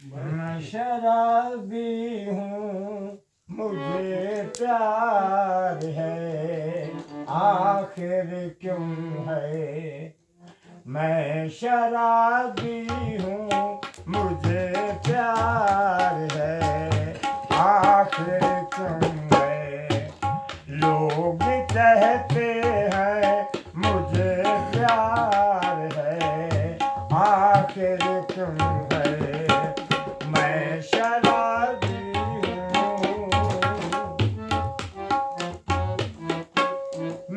मैं शराबी हूँ, मुझे प्यार है, आखिर क्यों है। मैं शराबी हूँ, मुझे प्यार है, आखिर क्यों है। लोग कहते हैं मुझे प्यार है, आखिर क्यों है। मैं शराबी हूँ,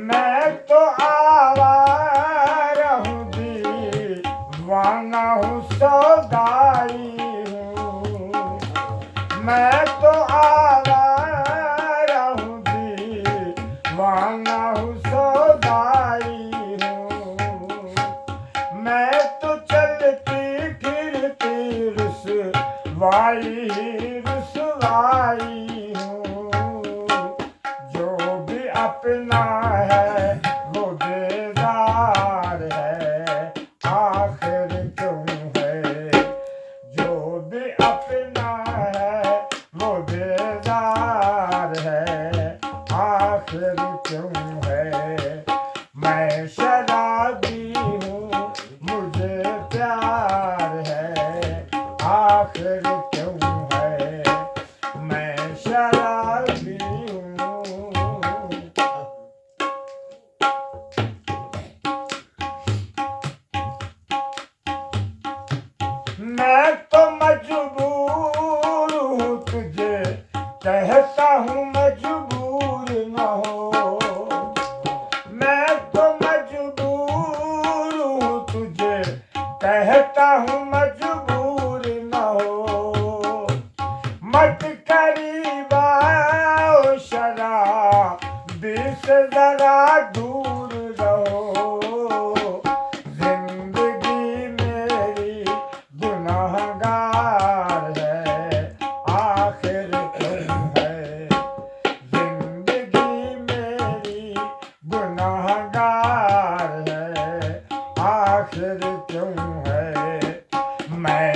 मैं तो आवारा हूँ, दीवाना हूँ, सौदाई हूँ। मैं तो आवारा हूँ, दीवाना हूँ, सौदाई हूँ। मैं तो चलती फिरती रुसवाई रुसवाई हूँ। जो भी अपना है वो बेजार है, आखिर क्यों है। जो भी अपना है वो बेजार है, आखिर क्यों है। मैं शराबी हूँ, मुझे प्यार है, आखिर क्यों है। मैं शराबी हूँ। मैं तो मजबूर हूँ, तुझे कहता हूँ मजबूर न हो। मैं तो मजबूर हूँ, तुझे कहता हूँ मजबूर न हो। मत करीबा ओ शराबी से जरा दूर रहो। जिंदगी मेरी गुनाहगार है, आखिर क्यों है। जिंदगी मेरी गुनाहगार है, आखिर क्यों है। मैं